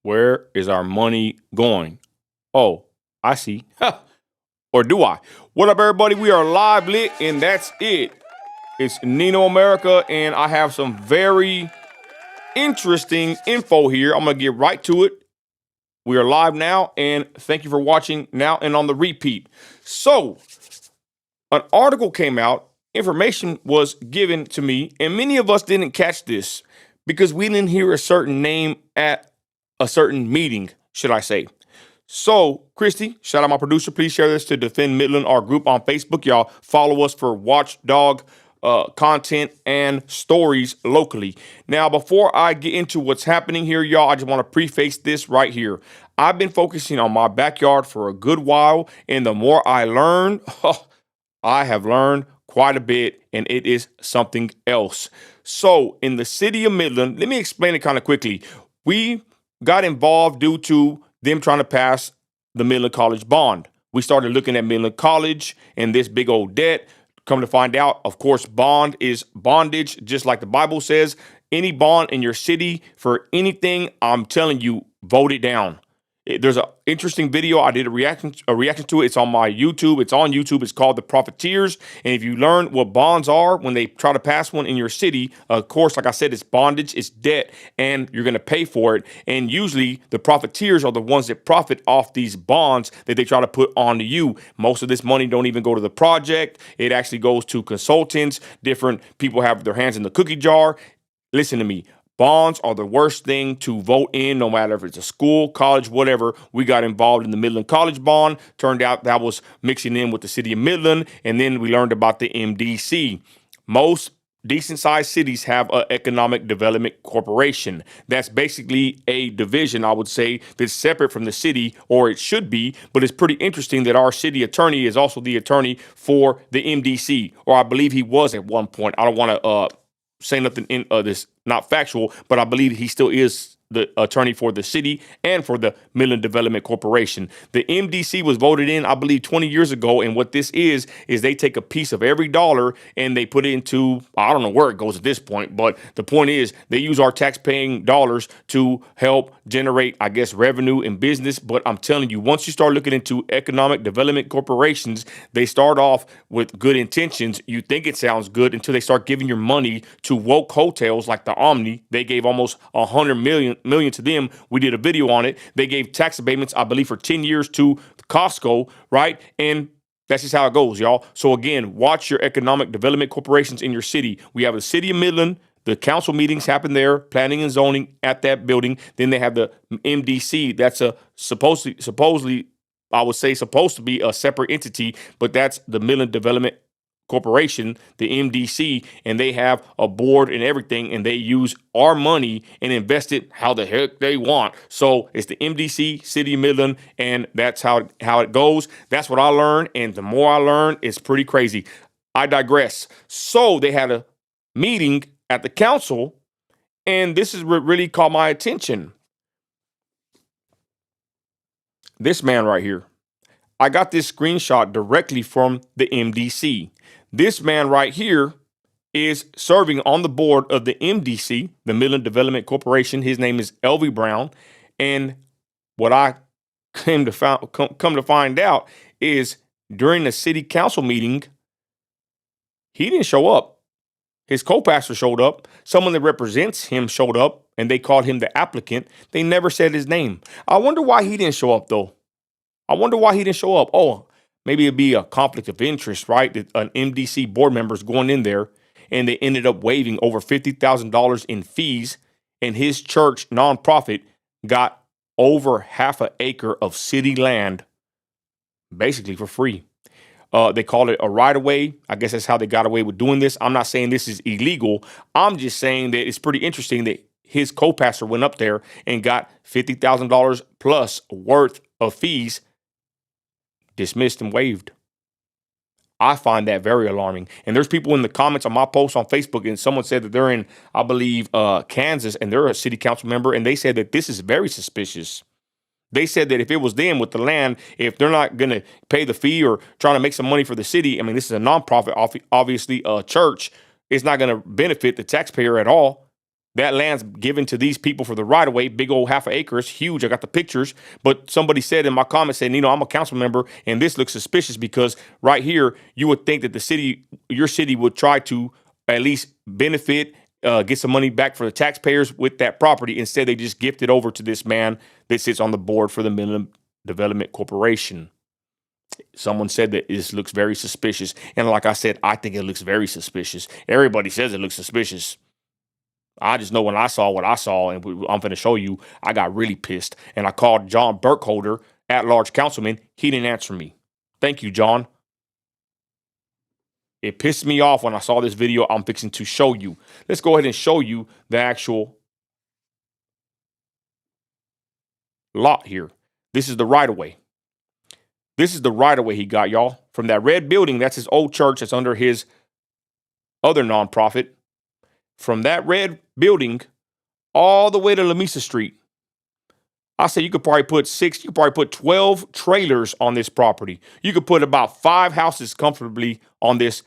Where is our money going? Oh, I see. Or do I? What up, everybody? We are live lit, and that's it. It's Nino America, and I have some very interesting info here. I'm going to get right to it. We are live now, and thank you for watching now and on the repeat. So, an article came out, information was given to me, and many of us didn't catch this because we didn't hear a certain name at a certain meeting, should I say. So, Christy, shout out my producer. Please share this to Defend Midland, our group on Facebook. Y'all follow us for watchdog content and stories locally. Now, before I get into what's happening here, y'all, I just want to preface this right here. I've been focusing on my backyard for a good while, and the more I learn, I have learned quite a bit, and it is something else. So, in the city of Midland, let me explain it kind of quickly. We got involved due to them trying to pass the Midland College bond. We started looking at Midland College and this big old debt. Come to find out, of course, bond is bondage, just like the Bible says. Any bond in your city for anything, I'm telling you, vote it down. There's an interesting video. I did a reaction to it. It's on my YouTube. It's on YouTube. It's called The Profiteers. And if you learn what bonds are when they try to pass one in your city, of course, like I said, it's bondage, it's debt, and you're going to pay for it. And usually the profiteers are the ones that profit off these bonds that they try to put onto you. Most of this money don't even go to the project. It actually goes to consultants. Different people have their hands in the cookie jar. Listen to me. Bonds are the worst thing to vote in, no matter if it's a school, college, whatever. We got involved in the Midland College bond. Turned out that was mixing in with the city of Midland. And then we learned about the MDC. Most decent-sized cities have an economic development corporation. That's basically a division, I would say, that's separate from the city, or it should be. But it's pretty interesting that our city attorney is also the attorney for the MDC, or I believe he was at one point. I don't want to say nothing in this not factual, but I believe he still is the attorney for the city and for the Midland Development Corporation. The MDC was voted in, I believe, 20 years ago. And what this is they take a piece of every dollar and they put it into, I don't know where it goes at this point, but the point is they use our tax-paying dollars to help generate, I guess, revenue and business. But I'm telling you, once you start looking into economic development corporations, they start off with good intentions. You think it sounds good until they start giving your money to woke hotels like the Omni. They gave almost $100 million to them. We did a video on it. They gave tax abatements, I believe, for 10 years to Costco, right? And that's just how it goes, y'all. So again, watch your economic development corporations in your city. We have the city of Midland. The council meetings happen there, planning and zoning at that building. Then they have the MDC. That's a supposedly, I would say, supposed to be a separate entity, but that's the Midland Development Corporation, the MDC, and they have a board and everything, and they use our money and invest it how the heck they want. So it's the MDC, City of Midland, and that's how it goes. That's what I learned, and the more I learn, it's pretty crazy. I digress. So they had a meeting at the council, and this is what really caught my attention. This man right here. I got this screenshot directly from the MDC. This man right here is serving on the board of the MDC, the Midland Development Corporation. His name is Elvie Brown. And what I come to find out is during the city council meeting, he didn't show up. His co-pastor showed up. Someone that represents him showed up, and they called him the applicant. They never said his name. I wonder why he didn't show up, though. Oh, maybe it'd be a conflict of interest, right? That an MDC board member is going in there and they ended up waiving over $50,000 in fees, and his church nonprofit got over half an acre of city land basically for free. They called it a right-of-way. I guess that's how they got away with doing this. I'm not saying this is illegal. I'm just saying that it's pretty interesting that his co-pastor went up there and got $50,000 plus worth of fees dismissed and waived. I find that very alarming. And there's people in the comments on my post on Facebook, and someone said that they're in, I believe, Kansas, and they're a city council member, and they said that this is very suspicious. They said that if it was them with the land, if they're not going to pay the fee or trying to make some money for the city, I mean, this is a nonprofit, obviously a church, it's not going to benefit the taxpayer at all. That land's given to these people for the right of way, big old half an acre. It's huge. I got the pictures. But somebody said in my comments, said, I'm a council member, and this looks suspicious because right here, you would think that your city would try to at least benefit, get some money back for the taxpayers with that property. Instead, they just gift it over to this man that sits on the board for the Midland Development Corporation. Someone said that this looks very suspicious. And like I said, I think it looks very suspicious. Everybody says it looks suspicious. I just know when I saw what I saw, and I'm going to show you, I got really pissed. And I called John Burkholder, at-large councilman. He didn't answer me. Thank you, John. It pissed me off when I saw this video I'm fixing to show you. Let's go ahead and show you the actual lot here. This is the right-of-way. This is the right-of-way he got, y'all. From that red building, that's his old church that's under his other nonprofit. From that red building all the way to Lamesa Street. I say you could probably put 12 trailers on this property. You could put about 5 houses comfortably on this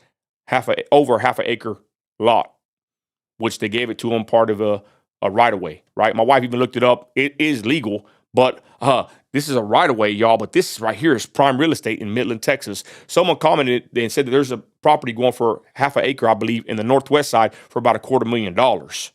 over half an acre lot, which they gave it to him part of a right of way, right? My wife even looked it up. It is legal, but this is a right of way, y'all. But this right here is prime real estate in Midland, Texas. Someone commented and said that there's a property going for half an acre, I believe, in the northwest side for about $250,000.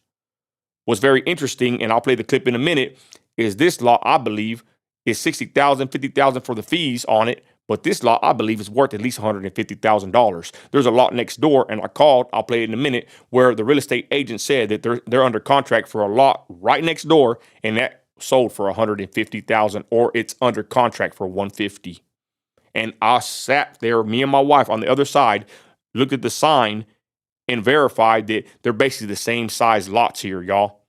What's very interesting, and I'll play the clip in a minute, is this lot, I believe, is $60,000, $50,000 for the fees on it. But this lot, I believe, is worth at least $150,000. There's a lot next door, and I called, I'll play it in a minute, where the real estate agent said that they're under contract for a lot right next door, and that sold for $150,000, or it's under contract for $150,000. And I sat there, me and my wife on the other side, looked at the sign and verified that they're basically the same size lots here, y'all.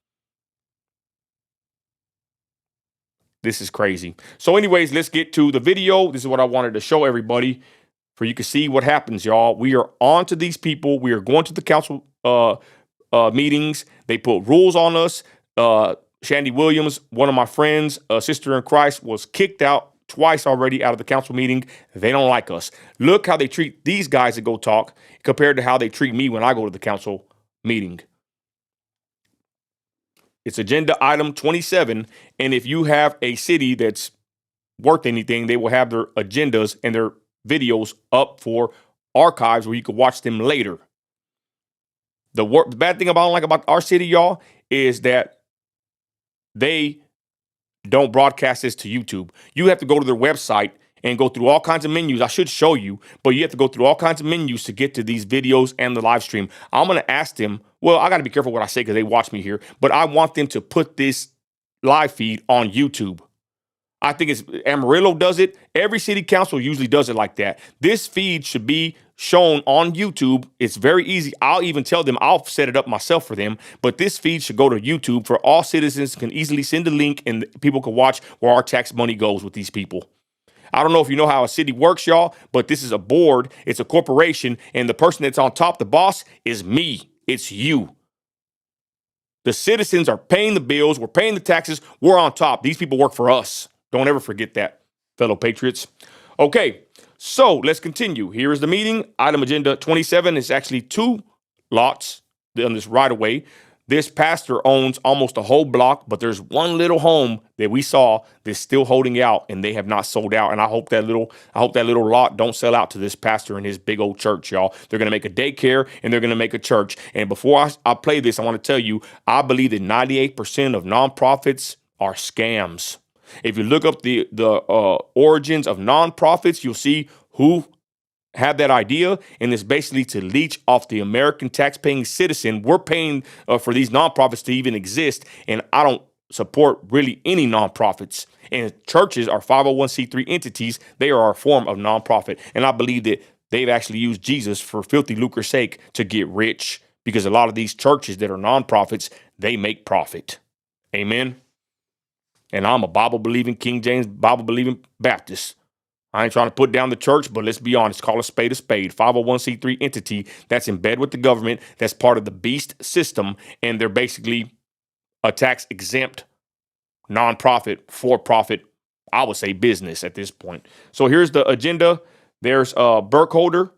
This is crazy. So anyways, let's get to the video. This is what I wanted to show everybody for you can see what happens, y'all. We are on to these people. We are going to the council meetings. They put rules on us. Shandy Williams, one of my friends, a sister in Christ, was kicked out twice already out of the council meeting. They don't like us. Look how they treat these guys that go talk compared to how they treat me when I go to the council meeting. It's agenda item 27. And if you have a city that's worth anything, they will have their agendas and their videos up for archives where you can watch them later. The bad thing about our city, y'all, is that they don't broadcast this to YouTube. You have to go to their website and go through all kinds of menus. I should show you, but you have to go through all kinds of menus to get to these videos and the live stream. I'm going to ask them, well, I got to be careful what I say because they watch me here, but I want them to put this live feed on YouTube. I think Amarillo does it. Every city council usually does it like that. This feed should be shown on YouTube. It's very easy. I'll even tell them, I'll set it up myself for them, but this feed should go to YouTube for all citizens, can easily send a link and people can watch where our tax money goes with these people. I don't know if you know how a city works, y'all, but this is a board. It's a corporation, and the person that's on top, the boss, is me. It's you. The citizens are paying the bills. We're paying the taxes. We're on top. These people work for us. Don't ever forget that, fellow patriots. Okay, so let's continue. Here is the meeting. Item agenda 27 is actually 2 lots on this right of way. This pastor owns almost a whole block, but there's one little home that we saw that's still holding out, and they have not sold out. And I hope that little lot don't sell out to this pastor and his big old church, y'all. They're going to make a daycare and they're going to make a church. And before I play this, I want to tell you, I believe that 98% of nonprofits are scams. If you look up the origins of nonprofits, you'll see who have that idea, and it's basically to leech off the American tax-paying citizen. We're paying for these nonprofits to even exist, and I don't support really any nonprofits. And churches are 501c3 entities. They are a form of nonprofit, and I believe that they've actually used Jesus for filthy lucre's sake to get rich, because a lot of these churches that are nonprofits, they make profit. Amen. And I'm a Bible-believing, King James Bible-believing Baptist. I ain't trying to put down the church, but let's be honest, call a spade a spade. 501c3 entity that's in bed with the government, that's part of the beast system, and they're basically a tax-exempt, nonprofit, for-profit, I would say business at this point. So here's the agenda. There's Burkholder.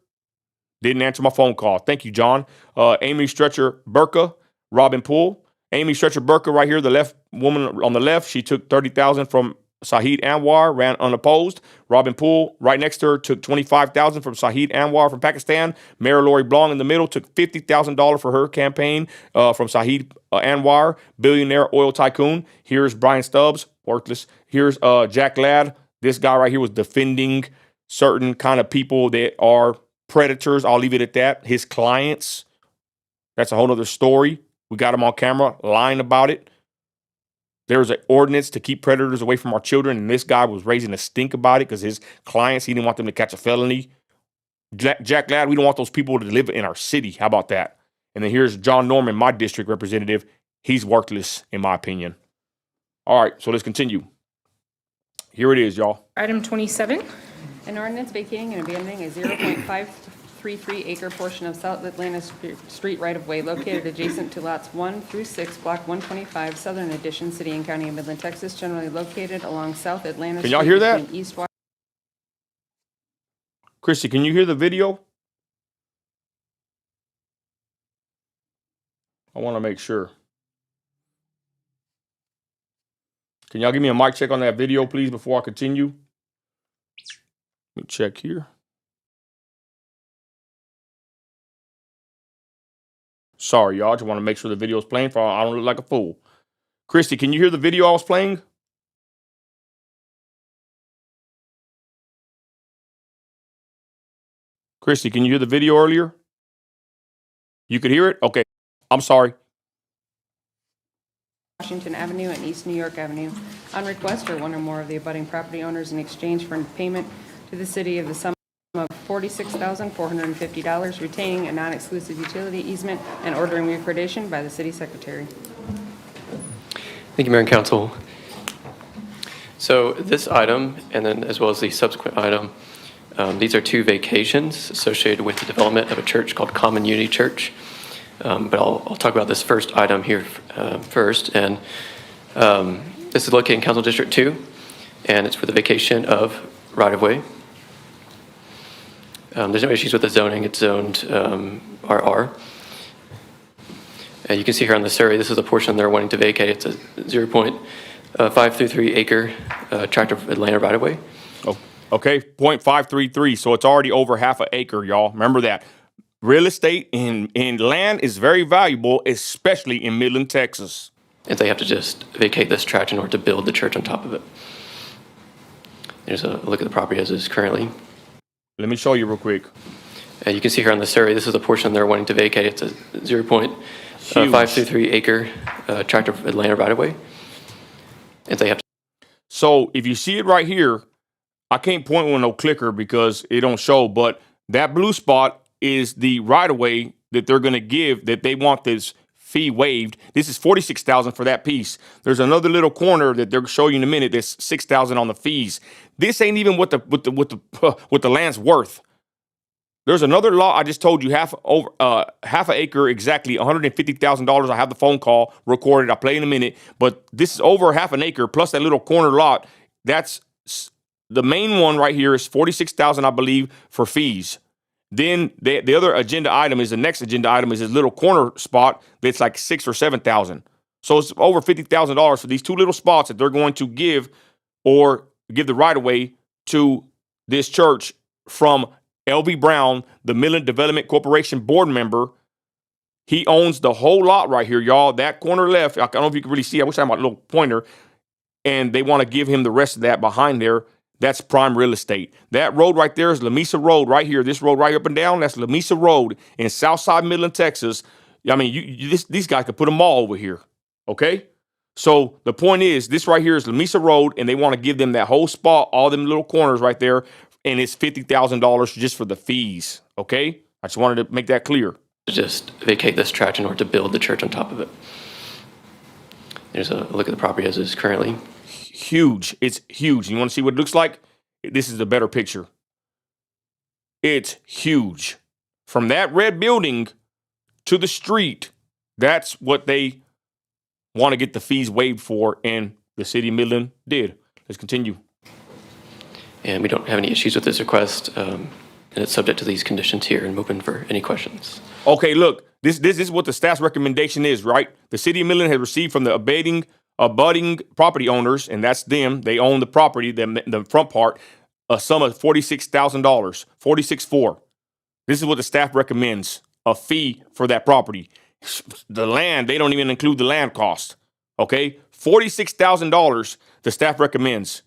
Didn't answer my phone call. Thank you, John. Amy Stretcher Burka, Robin Poole. Amy Stretcher Burker right here, the left woman on the left, she took $30,000 from Saheed Anwar, ran unopposed. Robin Poole, right next to her, took $25,000 from Saheed Anwar from Pakistan. Mary Lori Blong in the middle took $50,000 for her campaign from Saheed Anwar, billionaire oil tycoon. Here's Brian Stubbs, worthless. Here's Jack Ladd. This guy right here was defending certain kind of people that are predators. I'll leave it at that. His clients. That's a whole other story. We got him on camera lying about it. There's an ordinance to keep predators away from our children, and this guy was raising a stink about it because his clients, he didn't want them to catch a felony. Jack Ladd, we don't want those people to live in our city. How about that? And then here's John Norman, my district representative. He's worthless, in my opinion. All right, so let's continue. Here it is, y'all. Item 27, an ordinance vacating and abandoning a 0.533 acre portion of South Atlanta Street right-of-way located adjacent to lots 1 through 6, block 125, Southern Addition, City and County of Midland, Texas, generally located along South Atlanta Street. Can y'all hear that? Between East Wa- Christy, can you hear the video? I want to make sure. Can y'all give me a mic check on that video, please, before I continue? Let me check here. Sorry, y'all. I just want to make sure the video is playing for I don't look like a fool. Christy, can you hear the video I was playing? Christy, can you hear the video earlier? You could hear it? Okay. I'm sorry. Washington Avenue and East New York Avenue on request for one or more of the abutting property owners in exchange for payment to the city of the sum of $46,450, retaining a non-exclusive utility easement and ordering recordation by the city secretary. Thank you, Mayor and Council. So this item, and then as well as the subsequent item, these are two vacations associated with the development of a church called Common Unity Church. But I'll talk about this first item here first. And this is located in Council District 2, and it's for the vacation of right-of-way. There's no issues with the zoning. It's zoned RR. You can see here on the survey, this is a portion they're wanting to vacate. It's a 0.533 acre tract of Atlanta right-of-way. Oh, okay, 0.533. So it's already over half an acre, y'all. Remember that. Real estate in land is very valuable, especially in Midland, Texas. And they have to just vacate this tract in order to build the church on top of it. Here's a look at the property as is currently. Let me show you real quick. You can see here on the survey, this is a portion they're wanting to vacate. It's a 0.533 acre tract of Atlanta right-of-way. And they have to. So if you see it right here, I can't point with no clicker because it don't show, but that blue spot is the right-of-way that they're going to give, that they want this fee waived. This is $46,000 for that piece. There's another little corner that they'll show you in a minute that's $6,000 on the fees. This ain't even what the land's worth. There's another lot I just told you, half an acre exactly, $150,000. I have the phone call recorded. I'll play in a minute, but this is over half an acre plus that little corner lot. That's the main one right here is $46,000, I believe, for fees. Then the other agenda item is the next agenda item is this little corner spot that's like $6,000 or $7,000. So it's over $50,000 for these two little spots that they're going to give or give the right of way to this church from L.B. Brown, the Midland Development Corporation board member. He owns the whole lot right here, y'all. That corner left, I don't know if you can really see. I wish I had my little pointer. And they want to give him the rest of that behind there. That's prime real estate. That road right there is Lamesa Road right here. This road right up and down, that's Lamesa Road in Southside Midland, Texas. I mean, these guys could put a mall over here, okay? So the point is, this right here is Lamesa Road, and they want to give them that whole spot, all them little corners right there, and it's $50,000 just for the fees, okay? I just wanted to make that clear. Just vacate this tract in order to build the church on top of it. Here's a look at the property as is currently. Huge. It's huge. You want to see what it looks like? This is the better picture. It's huge. From that red building to the street, that's what they want to get the fees waived for, and the city of Midland did. Let's continue. And we don't have any issues with this request. and it's subject to these conditions here, and I'm open for any questions. Okay, look, this is what the staff's recommendation is, right? The city of Midland has received from the abutting property owners, and that's them. They own the property, the front part, a sum of $46,000, $46,400. This is what the staff recommends, a fee for that property. The land, they don't even include the land cost. Okay, $46,000 the staff recommends.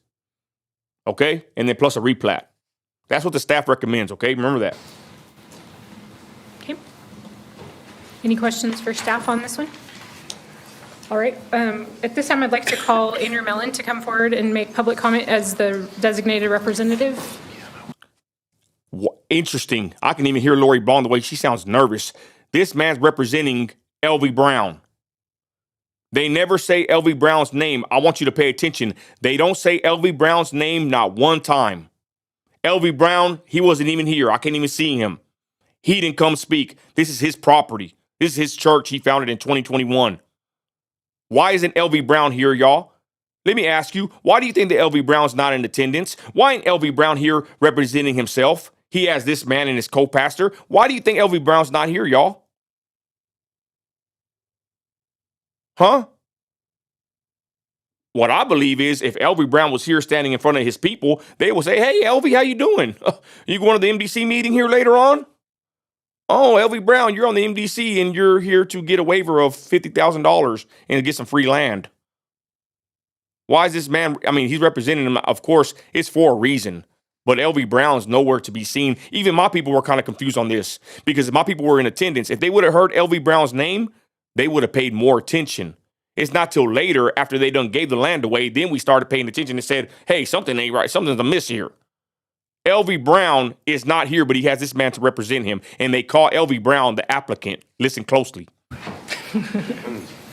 Okay, and then plus a replat. That's what the staff recommends. Okay, remember that. Okay. Any questions for staff on this one? All right. At this time, I'd like to call Andrew Mellon to come forward and make public comment as the designated representative. Interesting. I can even hear Lori Bond the way she sounds nervous. This man's representing LV Brown. They never say LV Brown's name. I want you to pay attention. They don't say LV Brown's name not one time. LV Brown, he wasn't even here. I can't even see him. He didn't come speak. This is his property. This is his church he founded in 2021. Why isn't LV Brown here, y'all? Let me ask you, why do you think that LV Brown's not in attendance? Why ain't LV Brown here representing himself? He has this man and his co-pastor. Why do you think LV Brown's not here, y'all? Huh? What I believe is if LV Brown was here standing in front of his people, they would say, hey, LV, how you doing? You going to the MDC meeting here later on? Oh, LV Brown, you're on the MDC and you're here to get a waiver of $50,000 and get some free land. Why is this man, I mean, he's representing him. Of course, it's for a reason. But LV Brown's nowhere to be seen. Even my people were kind of confused on this because if my people were in attendance, if they would have heard LV Brown's name, they would have paid more attention. It's not till later after they done gave the land away, then we started paying attention and said, hey, something ain't right. Something's amiss here. LV Brown is not here, but he has this man to represent him. And they call LV Brown the applicant. Listen closely.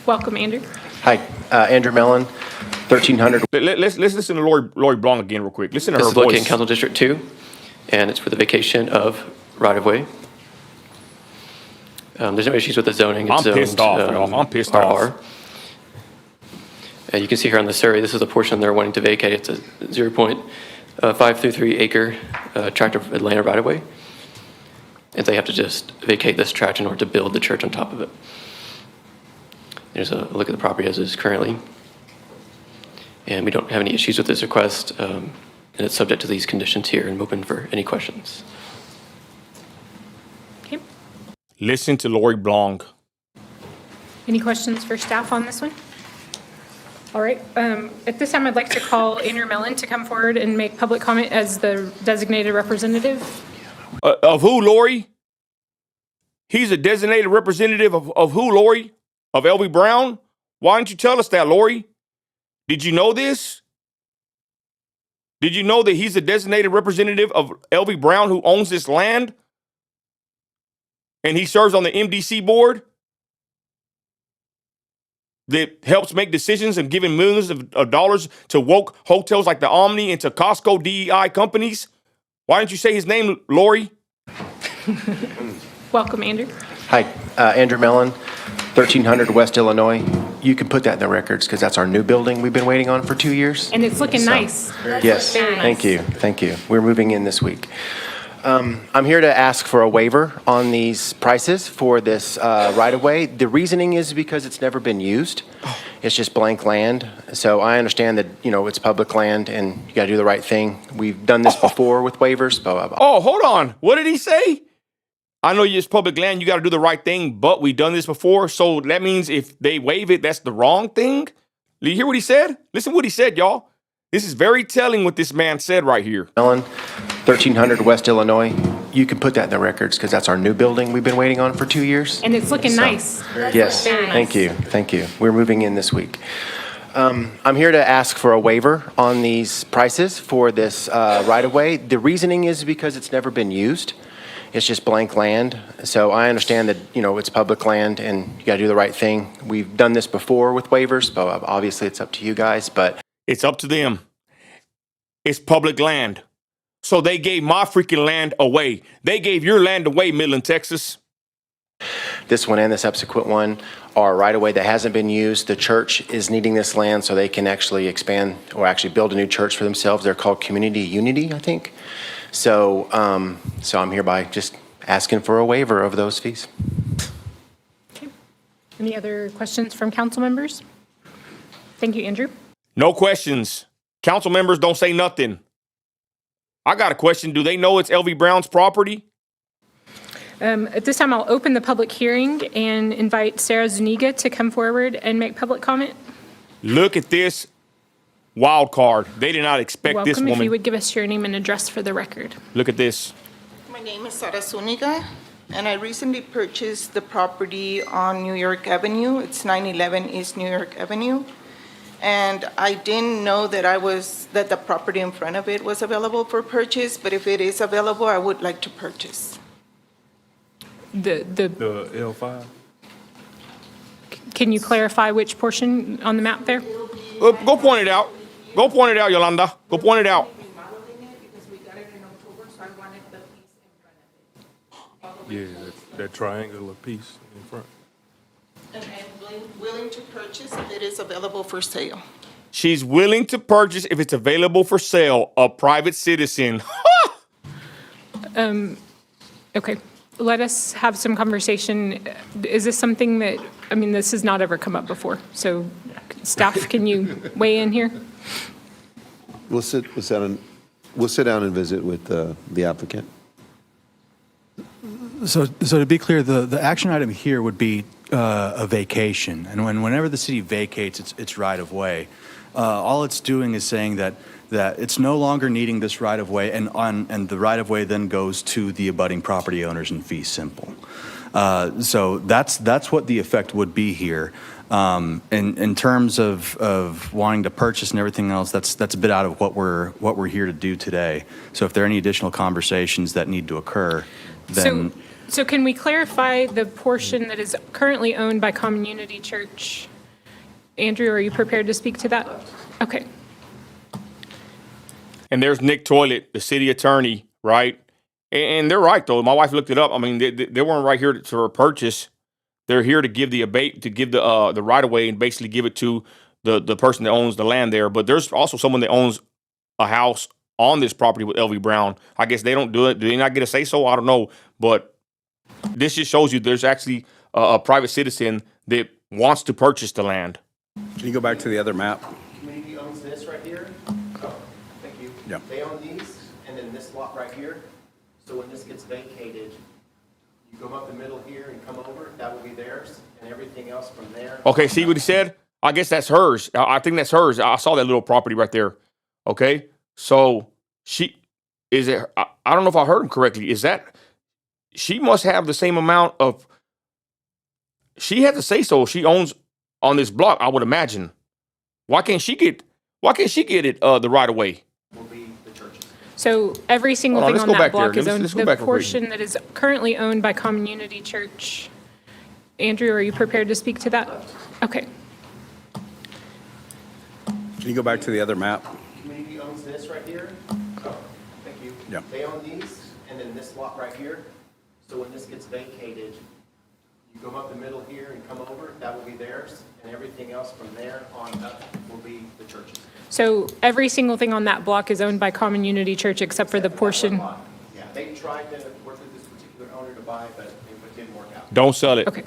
Welcome, Andrew. Hi, Andrew Mellon, 1300. Let's listen to Lori Blanc again real quick. Listen to This her is located in voice. Council District 2, and it's for the vacation of right-of-way. There's no issues with the zoning. I'm pissed off, y'all. I'm pissed off. R. And you can see here on the survey, this is the portion they're wanting to vacate. It's a 0.533 acre tract of Atlanta right-of-way. And they have to just vacate this tract in order to build the church on top of it. There's a look at the property as is currently. And we don't have any issues with this request. And it's subject to these conditions here, and I'm open for any questions. Okay. Listen to Lori Blanc. Any questions for staff on this one? All right. At this time, I'd like to call Andrew Mellon to come forward and make public comment as the designated representative. Of who, Lori? He's a designated representative of who, Lori? Of LV Brown? Why didn't you tell us that, Lori? Did you know this? Did you know that he's a designated representative of LV Brown who owns this land? And he serves on the MDC board that helps make decisions and giving millions of dollars to woke hotels like the Omni and to Costco DEI companies? Why didn't you say his name, Lori? Welcome, Andrew. Hi, Andrew Mellon, 1300 West Illinois. You can put that in the records because that's our new building we've been waiting on for 2 years. And it's looking So, nice. Yes, Very nice. thank you, thank you. We're moving in this week. I'm here to ask for a waiver on these prices for this right-of-way. The reasoning is because it's never been used. It's just blank land. So I understand that, you know, it's public land and you got to do the right thing. We've done this before with waivers. Oh, hold on. What did he say? I know it's public land. You got to do the right thing, but we've done this before. So that means if they waive it, that's the wrong thing? Do you hear what he said? Listen what he said, y'all. This is very telling what this man said right here. Mellon, 1300 West Illinois. You can put that in the records because that's our new building we've been waiting on for 2 years. And it's looking So, nice. Yes, Very nice. thank you, thank you. We're moving in this week. I'm here to ask for a waiver on these prices for this right-of-way. The reasoning is because it's never been used. It's just blank land. So I understand that, you know, it's public land and you got to do the right thing. We've done this before with waivers, but obviously it's up to you guys, but. It's up to them. It's public land. So they gave my freaking land away. They gave your land away, Midland, Texas. this one and the subsequent one are right-of-way that hasn't been used. The church is needing this land so they can actually expand or actually build a new church for themselves. They're called Community Unity, I think. So, so I'm hereby just asking for a waiver of those fees. Okay. Any other questions from council members? Thank you, Andrew. No questions. Council members don't say nothing. I got a question. Do they know it's LV Brown's property? At this time, I'll open the public hearing and invite Sarah Zuniga to come forward and make public comment. Look at this wild card. They did not expect this Welcome, if you woman. would give us your name and address for the record. Look at this. My name is Sara Zuniga, and I recently purchased the property on New York Avenue. It's 911 East New York Avenue. And I didn't know that that the property in front of it was available for purchase, but if it is available, I would like to purchase. The L5? Can you clarify which portion on the map there? Go point it out. Go point it out, Yolanda. Go point it out. Yeah, that triangular piece in front. And I'm willing to purchase if it is available for sale. She's willing to purchase if it's available for sale. A private citizen. Okay, let us have some conversation. Is this something that, I mean, this has not ever come up before, so staff, can you weigh in here? We'll sit down and visit with the applicant. So to be clear, the action item here would be a vacation, and whenever the city vacates its right of way, all it's doing is saying that it's no longer needing this right of way, and the right of way then goes to the abutting property owners in fee simple. So that's what the effect would be here. In terms of wanting to purchase and everything else, that's a bit out of what we're here to do today. So if there are any additional conversations that need to occur, then. So can we clarify the portion that is currently owned by Common Unity Church? Andrew, are you prepared to speak to that? Okay. And there's Nick Toilet, the city attorney, right? And they're right, though. My wife looked it up. I mean, they weren't right here to purchase. They're here to give the right of way and basically give it to the person that owns the land there. But there's also someone that owns a house on this property with LV Brown. I guess they don't do it. Do they not get a say so? I don't know. But this just shows you there's actually a private citizen that wants to purchase the land. Can you go back to the other map? Community owns this right here. Oh, thank you. Yeah. They own these, and then this lot right here. So when this gets vacated, you go up the middle here and come over, that will be theirs, and everything else from there. Okay, see what he said? I guess that's hers. I think that's hers. I saw that little property right there. Okay, so I don't know if I heard him correctly. She must have the same amount of, she has to say so. She owns on this block, I would imagine. Why can't she get it the right of way? Will be the churches. So every single Hold on, thing let's on go that back there. block is owned, Let's go the back real quick. portion that is currently owned by Common Unity Church. Andrew, are you prepared to speak to that? Okay. Can you go back to the other map? Community owns this right here. Oh, thank you. Yeah. They own these, and then this lot right here. So when this gets vacated, you go up the middle here and come over, that will be theirs, and everything else from there on up will be the churches. So every single thing on that block is owned by Common Unity Church except for the portion. Yeah, they tried to work with this particular owner to buy, but it didn't work out. Don't sell it. Okay.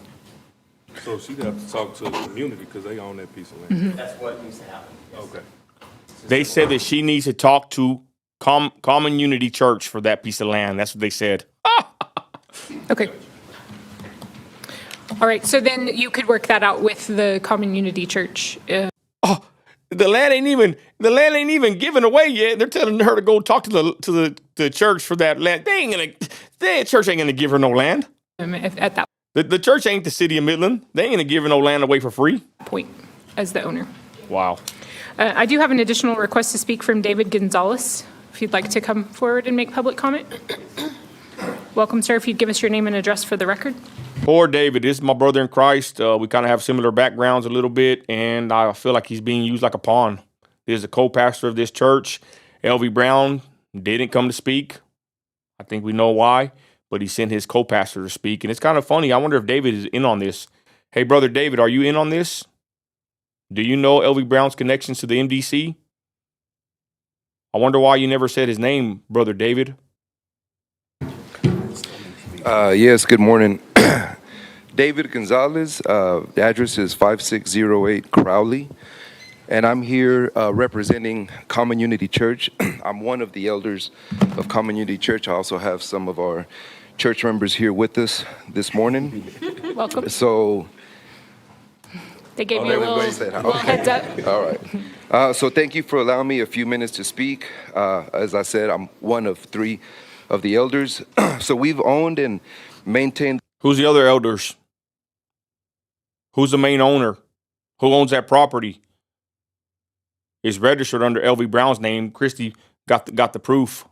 So she'd have to talk to the community because they own that piece of land. That's what needs to happen. Yes. Okay. They said that she needs to talk to Common Unity Church for that piece of land. That's what they said. Okay. All right, so then you could work that out with the Common Unity Church. The land ain't even given away yet. They're telling her to go talk to the church for that land. The church ain't gonna give her no land. At that The church ain't the city of Midland. They ain't gonna give her no land away for free. point as the owner. Wow. I do have an additional request to speak from David Gonzalez, if you'd like to come forward and make public comment. Welcome, sir, if you'd give us your name and address for the record. Poor David. This is my brother in Christ. We kind of have similar backgrounds a little bit, and I feel like he's being used like a pawn. There's a co-pastor of this church. LV Brown didn't come to speak. I think we know why. but he sent his co-pastor to speak. And it's kind of funny. I wonder if David is in on this. Hey, Brother David, are you in on this? Do you know L.V. Brown's connections to the MDC? I wonder why you never said his name, Brother David. Yes, good morning. David Gonzalez, the address is 5608 Crowley, and I'm here representing Common Unity Church. I'm one of the elders of Common Unity Church. I also have some of our church members here with us this morning. Welcome. So, They gave me a little heads up. all right. So thank you for allowing me a few minutes to speak. As I said, I'm one of three of the elders. So we've owned and maintained. Who's the other elders? Who's the main owner? Who owns that property? It's registered under L.V. Brown's name. Christy got the proof.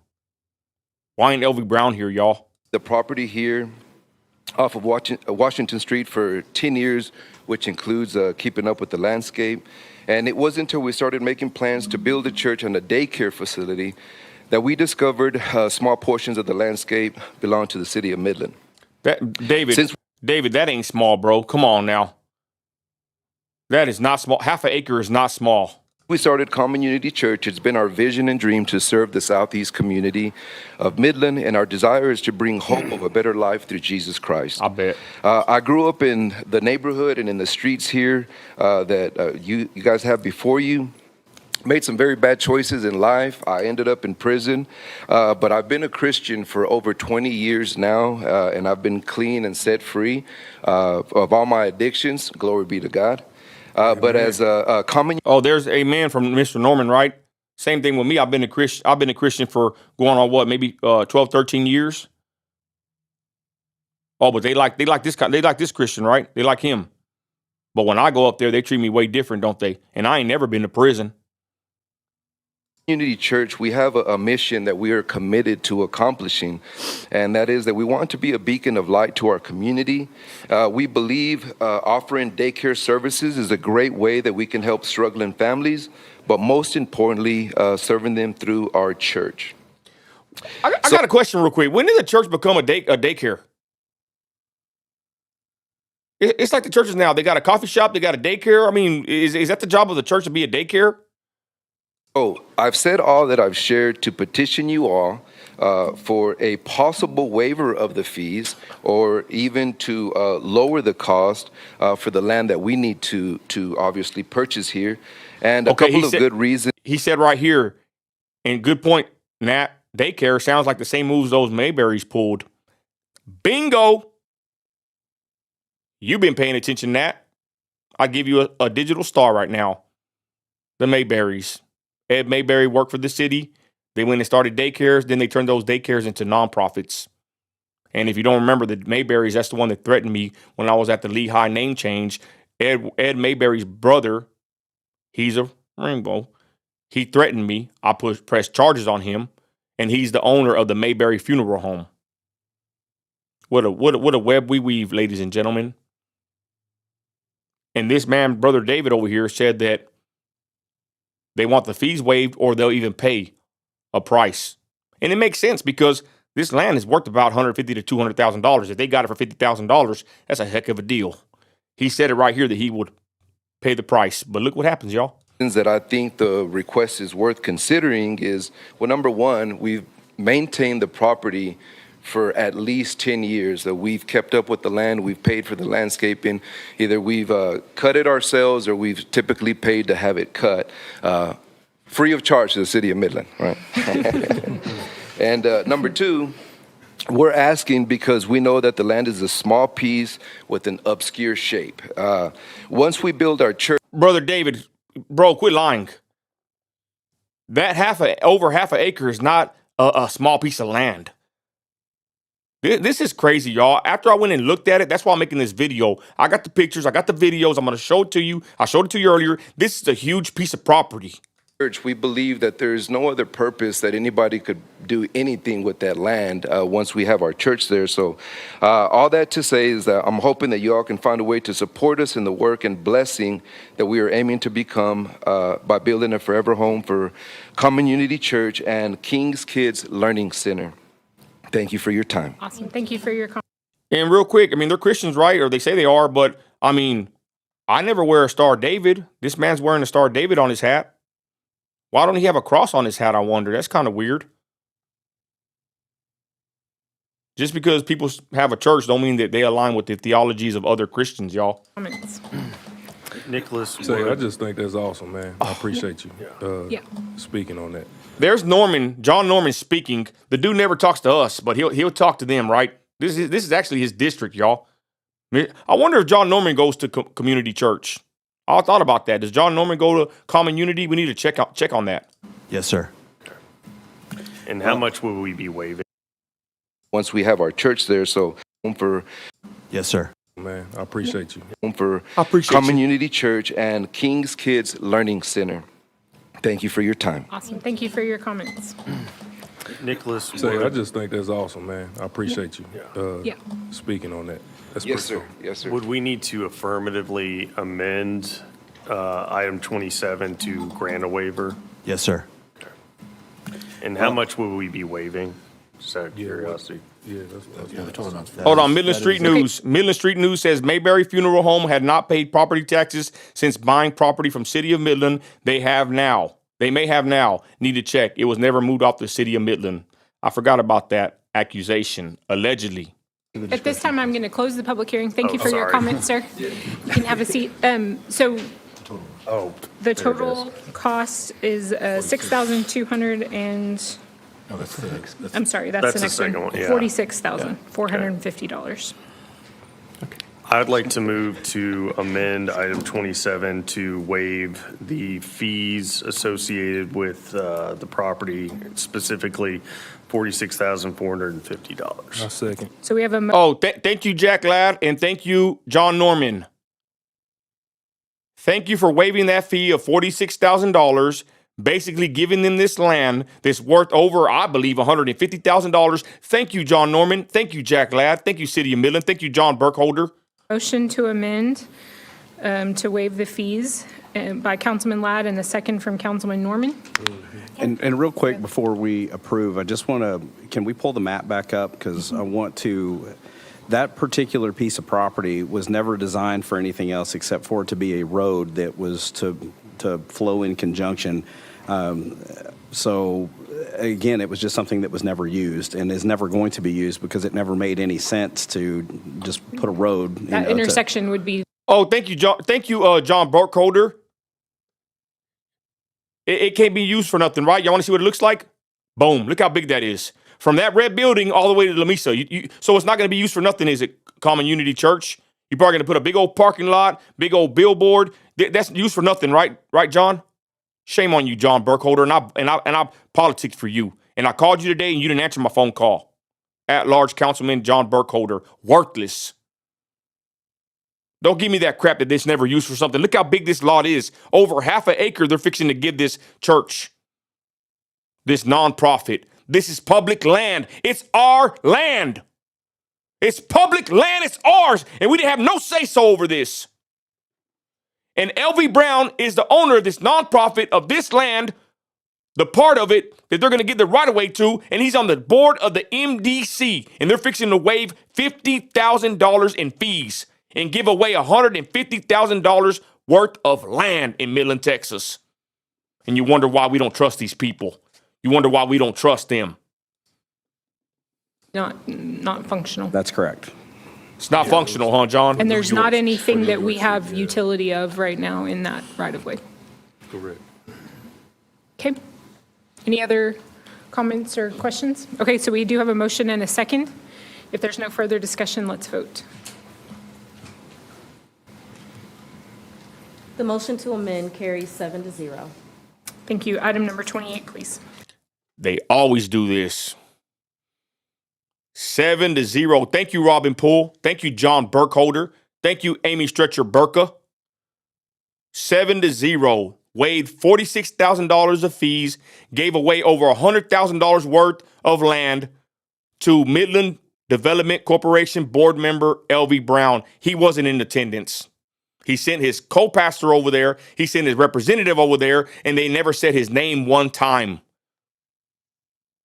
Why ain't L.V. Brown here, y'all? The property here off of Washington Street for 10 years, which includes keeping up with the landscape. And it wasn't until we started making plans to build a church and a daycare facility that we discovered small portions of the landscape belong to the city of Midland. David, that ain't small, bro. Come on now. That is not small. Half an acre is not small. We started Common Unity Church. It's been our vision and dream to serve the southeast community of Midland, and our desire is to bring hope of a better life through Jesus Christ. I bet. I grew up in the neighborhood and in the streets here that you guys have before you. Made some very bad choices in life. I ended up in prison, but I've been a Christian for over 20 years now, and I've been clean and set free of all my addictions. Glory be to God. But as a common... Oh, there's a man from Mr. Norman, right? Same thing with me. I've been a Christian for going on what, maybe 12, 13 years. Oh, but they like this Christian, right? They like him. But when I go up there, they treat me way different, don't they? And I ain't never been to prison. Unity Church, we have a mission that we are committed to accomplishing, and that is that we want to be a beacon of light to our community. We believe offering daycare services is a great way that we can help struggling families, but most importantly, serving them through our church. I got a question real quick. When did the church become a daycare? It's like the churches now. They got a coffee shop. They got a daycare. I mean, is that the job of the church to be a daycare? Oh, I've said all that I've shared to petition you all for a possible waiver of the fees, or even to lower the cost for the land that we need to obviously purchase here. And a couple of good reasons. He said right here, and good point, Nat, daycare sounds like the same moves those Mayberries pulled. Bingo! You've been paying attention, Nat. I give you a digital star right now. The Mayberries. Ed Mayberry worked for the city. They went and started daycares. Then they turned those daycares into nonprofits. And if you don't remember, the Mayberries, that's the one that threatened me when I was at the Lehigh name change. Ed Mayberry's brother, he's a rainbow. He threatened me. I pressed charges on him, and he's the owner of the Mayberry Funeral Home. What a web we weave, ladies and gentlemen. And this man, Brother David over here, said that they want the fees waived, or they'll even pay a price. And it makes sense because this land is worth about $150,000 to $200,000. If they got it for $50,000, that's a heck of a deal. He said it right here that he would pay the price. But look what happens, y'all. That I think the request is worth considering is, well, number one, we've maintained the property for at least 10 years. That we've kept up with the land, we've paid for the landscaping. Either we've cut it ourselves, or we've typically paid to have it cut free of charge to the city of Midland, right? And number two, we're asking because we know that the land is a small piece with an obscure shape. Once we build our church... Brother David, bro, quit lying. That over half an acre is not a small piece of land. This is crazy, y'all. After I went and looked at it, that's why I'm making this video. I got the pictures, I got the videos. I'm going to show it to you. I showed it to you earlier. This is a huge piece of property. Church, we believe that there is no other purpose that anybody could do anything with that land once we have our church there. So all that to say is that I'm hoping that you all can find a way to support us in the work and blessing that we are aiming to become by building a forever home for Common Unity Church and King's Kids Learning Center. Thank you for your time. Awesome. Thank you for your comment. And real quick, I mean, they're Christians, right? Or they say they are, but I mean, I never wear a Star of David. This man's wearing a Star of David on his hat. Why don't he have a cross on his hat, I wonder? That's kind of weird. Just because people have a church don't mean that they align with the theologies of other Christians, y'all. Comments. Nicholas, say, I just think that's awesome, man. I appreciate you Yeah. speaking on that. There's Norman, John Norman speaking. The dude never talks to us, but he'll talk to them, right? This is actually his district, y'all. I wonder if John Norman goes to community church. I thought about that. Does John Norman go to Common Unity? We need to check on that. Yes, sir. And how much will we be waiving? Once we have our church there, so for Yes, sir. Man, I appreciate you. for I appreciate Common you. Unity Church and King's Kids Learning Center. Thank you for your time. Awesome. Thank you for your comments. Nicholas, Say, I just think that's awesome, man. I appreciate you Yeah. speaking on that. That's Yes, pretty sir. Yes, sir. would we need to affirmatively amend item 27 to grant a waiver? Yes, sir. And how much will we be waiving? Just out of curiosity. Yeah, that's Hold on, Midland Street News. Midland Street News says Mayberry Funeral Home had not paid property taxes since buying property from City of Midland. They have now. They may have now. Need to check. It was never moved off the City of Midland. I forgot about that accusation, allegedly. At this time, I'm going to close the public hearing. Thank you for your sorry. comments, sir. You can have a seat. So Oh, the total cost is 6,200 and, I'm sorry, that's the That's the next second one. one, yeah. $46,450. I'd like to move to amend item 27 to waive the fees associated with the property, specifically $46,450. my second. So we have a, Oh, thank you, Jack Ladd, and thank you, John Norman. Thank you for waiving that fee of $46,000, basically giving them this land that's worth over, I believe, $150,000. Thank you, John Norman. Thank you, Jack Ladd. Thank you, City of Midland. Thank you, John Burkholder. motion to amend to waive the fees by Councilman Ladd and the second from Councilman Norman. And real quick, before we approve, I just want to, can we pull the map back up? Because I want to, that particular piece of property was never designed for anything else except for it to be a road that was to flow in conjunction. So again, it was just something that was never used and is never going to be used because it never made any sense to just put a road. you That know, to- intersection would be, Oh, thank you, John. Thank you, John Burkholder. It can't be used for nothing, right? Y'all want to see what it looks like? Boom. Look how big that is. From that red building all the way to La Mesa. So it's not going to be used for nothing, is it, Common Unity Church? You're probably going to put a big old parking lot, big old billboard. That's used for nothing, right? Right, John? Shame on you, John Burkholder. And I politics for you. And I called you today and you didn't answer my phone call. At-large Councilman John Burkholder. Worthless. Don't give me that crap that this never used for something. Look how big this lot is. Over half an acre they're fixing to give this church. This nonprofit. This is public land. It's our land. It's public land. It's ours. And we didn't have no say-so over this. And LV Brown is the owner of this nonprofit of this land, the part of it that they're going to get the right-of-way to, and he's on the board of the MDC. And they're fixing to waive $50,000 in fees and give away $150,000 worth of land in Midland, Texas. And you wonder why we don't trust these people. You wonder why we don't trust them. not functional. That's correct. It's not functional, huh, John? And there's not anything that we have utility of right now in that right-of-way. Correct. Okay. Any other comments or questions? Okay, so we do have a motion and a second. If there's no further discussion, let's vote. The motion to amend carries 7-0. Thank you. Item number 28, please. They always do this. 7-0. Thank you, Robin Poole. Thank you, John Burkholder. Thank you, Amy Stretcher Burka. 7-0. Waived $46,000 of fees. Gave away over $100,000 worth of land to Midland Development Corporation board member LV Brown. He wasn't in attendance. He sent his co-pastor over there. He sent his representative over there, and they never said his name one time.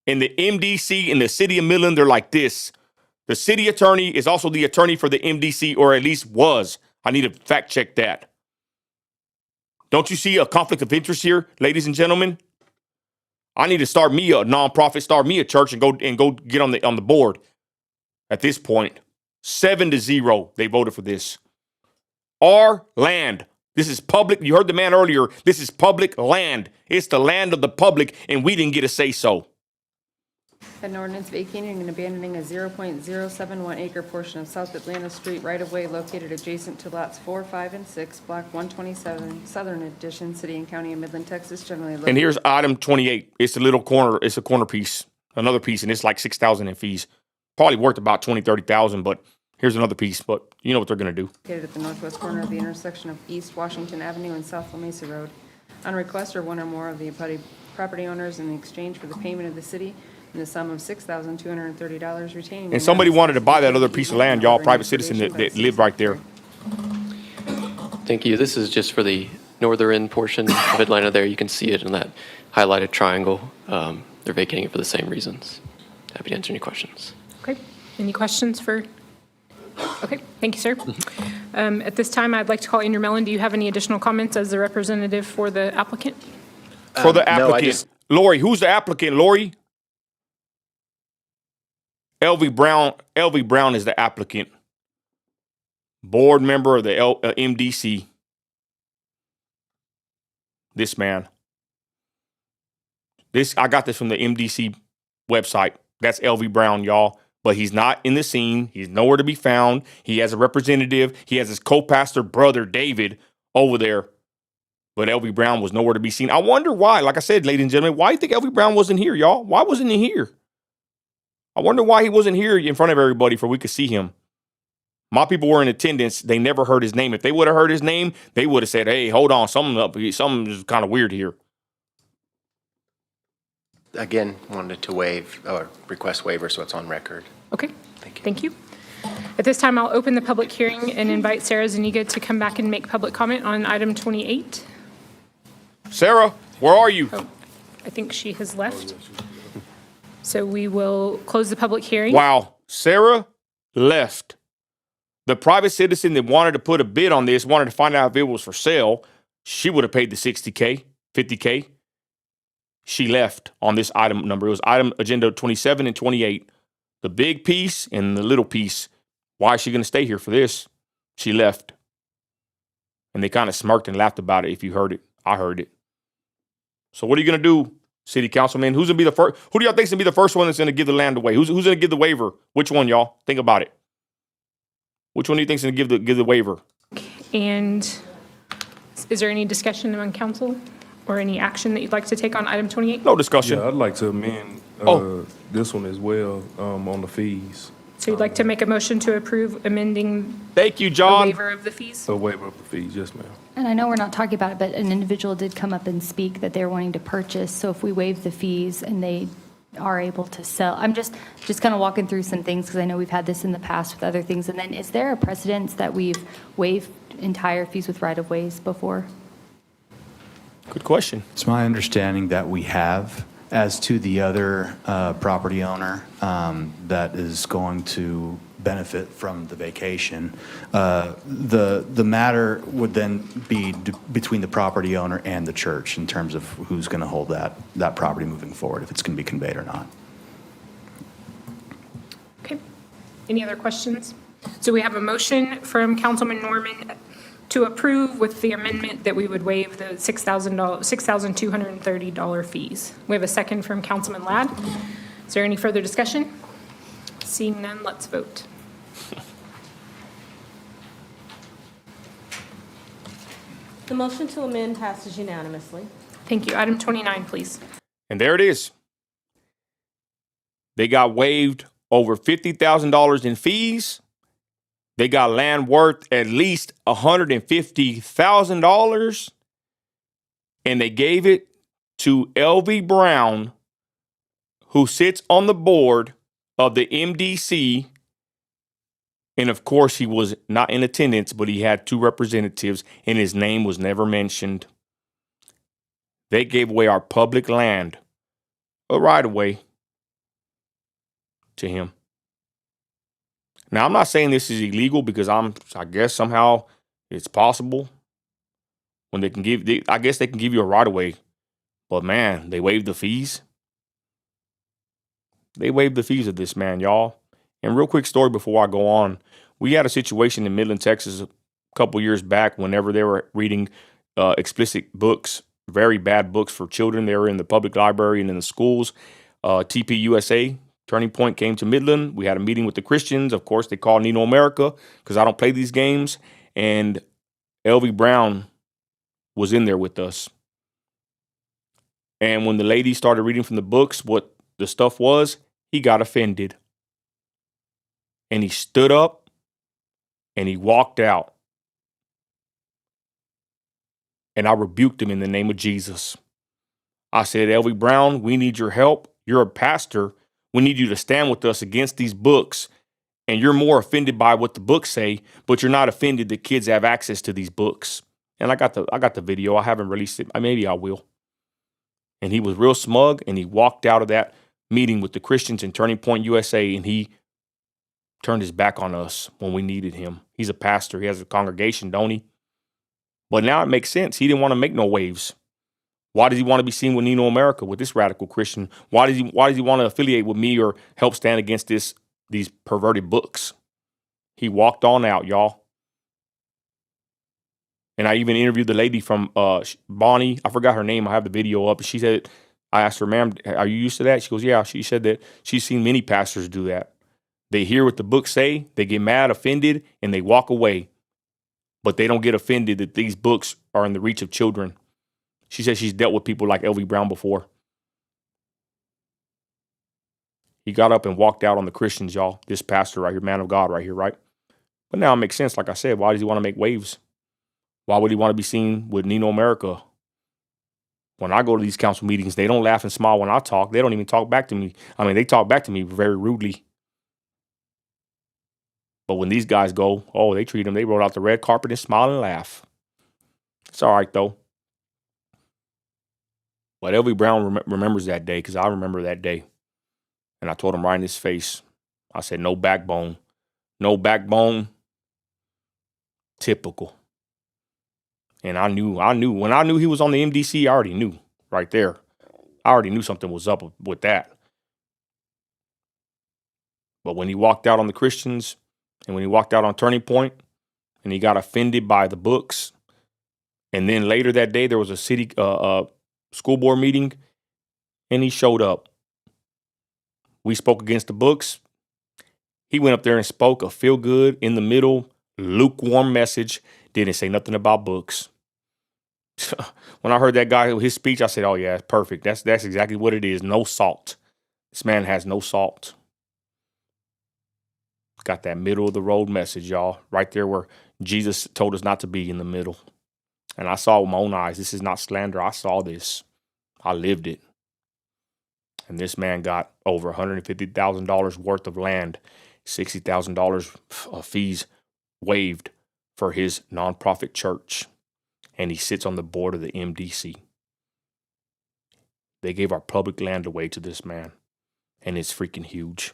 And the MDC in the city of Midland, they're like this. The city attorney is also the attorney for the MDC, or at least was. I need to fact check that. Don't you see a conflict of interest here, ladies and gentlemen? I need to start me a nonprofit, start me a church, and go get on the board. At this point, 7-0, they voted for this. Our land. This is public. You heard the man earlier. This is public land. It's the land of the public, and we didn't get a say so. An ordinance vacating and abandoning a 0.071 acre portion of South Atlanta Street right-of-way located adjacent to lots 4, 5, and 6, block 127, Southern Edition, City and County of Midland, Texas, generally located. And here's item 28. It's a little corner. It's a corner piece. Another piece, and it's like $6,000 in fees. Probably worth about $20,000, $30,000, but here's another piece. But you know what they're going to do. Located at the northwest corner of the intersection of East Washington Avenue and South La Mesa Road. On request or one or more of the property owners in exchange for the payment of the city in the sum of $6,230 retaining. And somebody wanted to buy that other piece of land, y'all, private citizen that lived right there. Thank you. This is just for the northern portion of Atlanta there. You can see it in that highlighted triangle. They're vacating it for the same reasons. Happy to answer any questions. Okay. Any questions for? Okay. Thank you, sir. At this time, I'd like to call Andrew Mellon. Do you have any additional comments as the representative for the applicant? For the applicant. No, I just... Lori, who's the applicant, Lori? LV Brown. LV Brown is the applicant. Board member of the MDC. This man. I got this from the MDC website. That's LV Brown, y'all. But he's not in the scene. He's nowhere to be found. He has a representative. He has his co-pastor brother, David, over there. But LV Brown was nowhere to be seen. I wonder why. Like I said, ladies and gentlemen, why do you think LV Brown wasn't here, y'all? Why wasn't he here? I wonder why he wasn't here in front of everybody for we could see him. My people were in attendance. They never heard his name. If they would have heard his name, they would have said, hey, hold on, something is kind of weird here. Again, wanted to waive or request waiver, so it's on record. Okay. Thank you. At this time, I'll open the public hearing and invite Sarah Zuniga to come back and make public comment on item 28. Sarah, where are you? Oh, I think she has left. So we will close the public hearing. Wow. Sarah left. The private citizen that wanted to put a bid on this, wanted to find out if it was for sale, she would have paid the $60K, $50K. She left on this item number. It was item agenda 27 and 28. The big piece and the little piece. Why is she going to stay here for this? She left. And they kind of smirked and laughed about it. If you heard it, I heard it. So what are you going to do, city councilman? Who's going to be the first? Who do y'all think is going to be the first one that's going to give the land away? Who's going to give the waiver? Which one, y'all? Think about it. Which one do you think is going to give the waiver? And is there any discussion among council or any action that you'd like to take on item 28? No discussion. Yeah, I'd like to amend this one as well on the fees. So you'd like to make a motion to approve amending Thank you, the John. waiver of the fees? A waiver of the fees, yes, ma'am. And I know we're not talking about it, but an individual did come up and speak that they're wanting to purchase. So if we waive the fees and they are able to sell, I'm just kind of walking through some things because I know we've had this in the past with other things. And then is there a precedence that we've waived entire fees with right-of-ways before? Good question. It's my understanding that we have. As to the other property owner that is going to benefit from the vacation, the matter would then be between the property owner and the church in terms of who's going to hold that property moving forward, if it's going to be conveyed or not. Okay. Any other questions? So we have a motion from Councilman Norman to approve with the amendment that we would waive the $6,230 fees. We have a second from Councilman Ladd. Is there any further discussion? Seeing none, let's vote. The motion to amend passes unanimously. Thank you. Item 29, please. And there it is. They got waived over $50,000 in fees. They got land worth at least $150,000, and they gave it to LV Brown, who sits on the board of the MDC. And of course, he was not in attendance, but he had two representatives, and his name was never mentioned. They gave away our public land, a right of way, to him. Now, I'm not saying this is illegal because I guess somehow it's possible when they can I guess they can give you a right of way. But man, they waived the fees. They waived the fees of this man, y'all. And real quick story before I go on. We had a situation in Midland, Texas a couple years back whenever they were reading explicit books, very bad books for children. They were in the public library and in the schools. TPUSA, Turning Point, came to Midland. We had a meeting with the Christians. Of course, they called Nino America because I don't play these games. And LV Brown was in there with us. And when the lady started reading from the books what the stuff was, he got offended. And he stood up and he walked out. And I rebuked him in the name of Jesus. I said, LV Brown, we need your help. You're a pastor. We need you to stand with us against these books. And you're more offended by what the books say, but you're not offended that kids have access to these books. And I got the video. I haven't released it. Maybe I will. And he was real smug, and he walked out of that meeting with the Christians in Turning Point USA, and he turned his back on us when we needed him. He's a pastor. He has a congregation, don't he? But now it makes sense. He didn't want to make no waves. Why does he want to be seen with Nino America, with this radical Christian? Why does he want to affiliate with me or help stand against these perverted books? He walked on out, y'all. And I even interviewed the lady from Bonnie. I forgot her name. I have the video up. She said, I asked her, ma'am, are you used to that? She goes, yeah. She said that she's seen many pastors do that. They hear what the books say, they get mad, offended, and they walk away. But they don't get offended that these books are in the reach of children. She said she's dealt with people like LV Brown before. He got up and walked out on the Christians, y'all. This pastor right here, man of God right here, right? But now it makes sense. Like I said, why does he want to make waves? Why would he want to be seen with Nino America? When I go to these council meetings, they don't laugh and smile when I talk. They don't even talk back to me. I mean, they talk back to me very rudely. But when these guys go, oh, they treat them. They roll out the red carpet and smile and laugh. It's all right, though. But LV Brown remembers that day because I remember that day. And I told him right in his face, I said, no backbone. No backbone. Typical. And I knew. When I knew he was on the MDC, I already knew right there. I already knew something was up with that. But when he walked out on the Christians and when he walked out on Turning Point and he got offended by the books, and then later that day there was a city school board meeting and he showed up. We spoke against the books. He went up there and spoke a feel good in the middle, lukewarm message. Didn't say nothing about books. When I heard that guy, his speech, I said, oh yeah, it's perfect. That's exactly what it is. No salt. This man has no salt. Got that middle of the road message, y'all. Right there where Jesus told us not to be in the middle. And I saw with my own eyes. This is not slander. I saw this. I lived it. And this man got over $150,000 worth of land, $60,000 of fees waived for his nonprofit church. And he sits on the board of the MDC. They gave our public land away to this man. And it's freaking huge.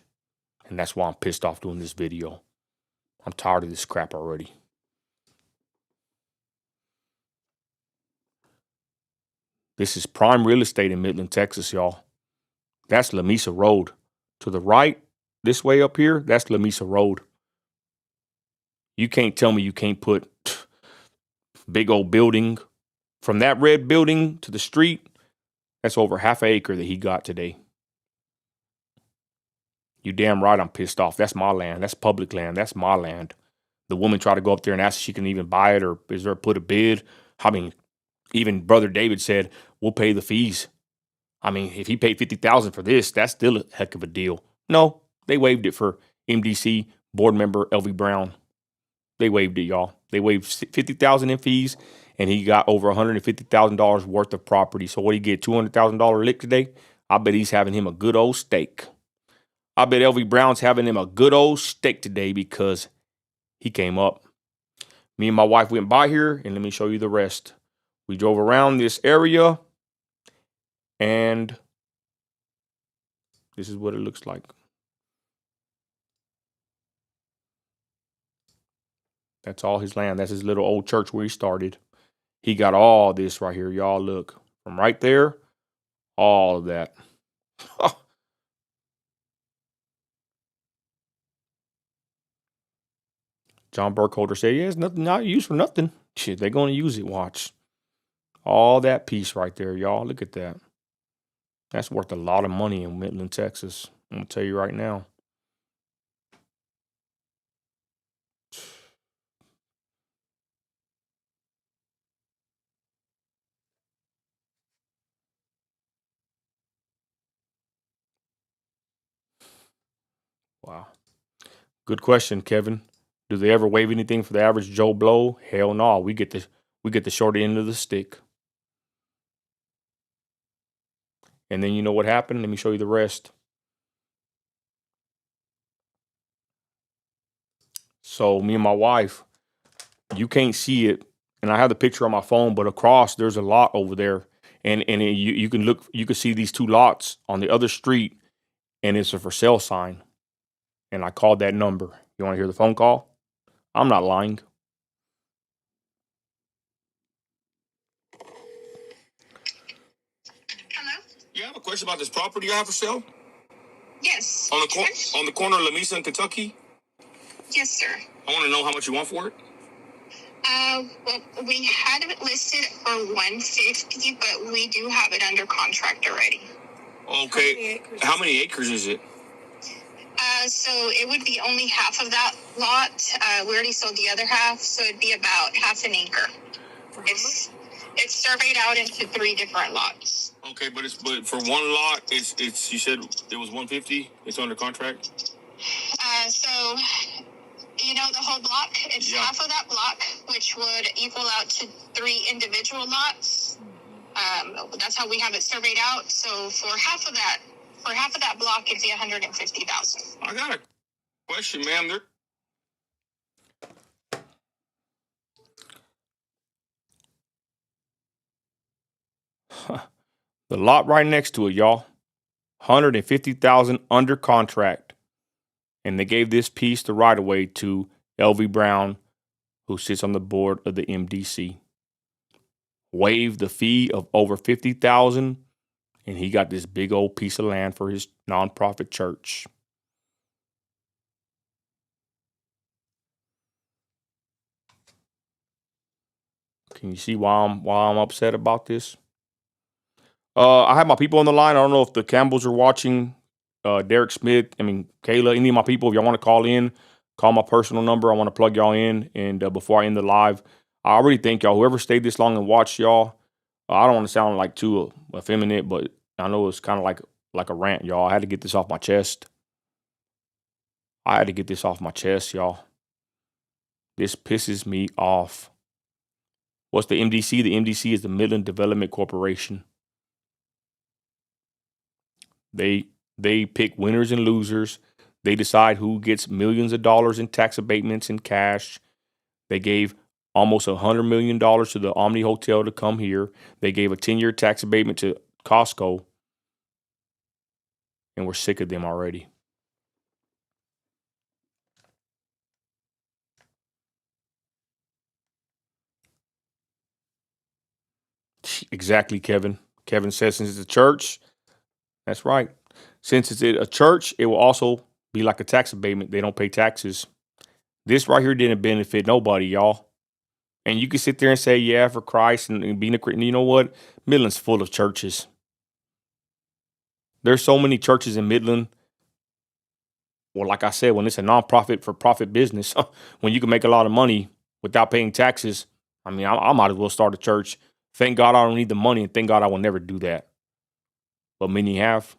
And that's why I'm pissed off doing this video. I'm tired of this crap already. This is prime real estate in Midland, Texas, y'all. That's La Mesa Road. To the right, this way up here, that's La Mesa Road. You can't tell me you can't put big old building. From that red building to the street, that's over half an acre that he got today. You damn right I'm pissed off. That's my land. That's public land. That's my land. The woman tried to go up there and ask if she can even buy it or is there put a bid. I mean, even Brother David said, we'll pay the fees. I mean, if he paid $50,000 for this, that's still a heck of a deal. No, they waived it for MDC board member LV Brown. They waived it, y'all. They waived $50,000 in fees, and he got over $150,000 worth of property. So what he get, $200,000 lick today? I bet he's having him a good old steak. I bet LV Brown's having him a good old steak today because he came up. Me and my wife went by here, and let me show you the rest. We drove around this area, and this is what it looks like. That's all his land. That's his little old church where he started. He got all this right here. Y'all look. From right there, all of that. John Burkholder said, yeah, it's nothing, not used for nothing. Shit, they're going to use it. Watch. All that piece right there, y'all. Look at that. That's worth a lot of money in Midland, Texas. I'm going to tell you right now. Wow. Good question, Kevin. Do they ever waive anything for the average Joe Blow? Hell no. We get the short end of the stick. And then you know what happened? Let me show you the rest. So me and my wife, you can't see it, and I have the picture on my phone, but across there's a lot over there, and you can look, you can see these two lots on the other street, and it's a for sale sign. And I called that number. You want to hear the phone call? I'm not lying. Hello? You have a question about this property you have for sale? Yes. On the corner of Lamesa and Kentucky? Yes, sir. I want to know how much you want for it. Well, we had it listed for 150, but we do have it under contract already. Okay. How many acres is it? So it would be only half of that lot. We already sold the other half, so it'd be about half an acre. It's surveyed out into 3 different lots. Okay, but for one lot, it's you said it was 150. It's under contract. So you know the whole block. It's half of that block, which would equal out to 3 individual lots. That's how we have it surveyed out. So for half of that block, it'd be $150,000. I got a question, ma'am. The lot right next to it, y'all. $150,000 under contract. And they gave this piece the right of way to LV Brown, who sits on the board of the MDC. Waived the fee of over $50,000, and he got this big old piece of land for his nonprofit church. Can you see why I'm upset about this? I have my people on the line. I don't know if the Campbells are watching. Derek Smith, Kayla, any of my people, if y'all want to call in, call my personal number. I want to plug y'all in. And before I end the live, I really thank y'all. Whoever stayed this long and watched y'all, I don't want to sound like too effeminate, but I know it's kind of like a rant, y'all. I had to get this off my chest. Y'all. This pisses me off. What's the MDC? The MDC is the Midland Development Corporation. They pick winners and losers. They decide who gets millions of dollars in tax abatements and cash. They gave almost $100 million to the Omni Hotel to come here. They gave a 10-year tax abatement to Costco. And we're sick of them already. Exactly, Kevin. Kevin says since it's a church, that's right. Since it's a church, it will also be like a tax abatement. They don't pay taxes. This right here didn't benefit nobody, y'all. And you can sit there and say, yeah, for Christ and being a Christian. You know what? Midland's full of churches. There's so many churches in Midland. Well, like I said, when it's a nonprofit for profit business, when you can make a lot of money without paying taxes, I might as well start a church. Thank God I don't need the money, and thank God I will never do that. But many have.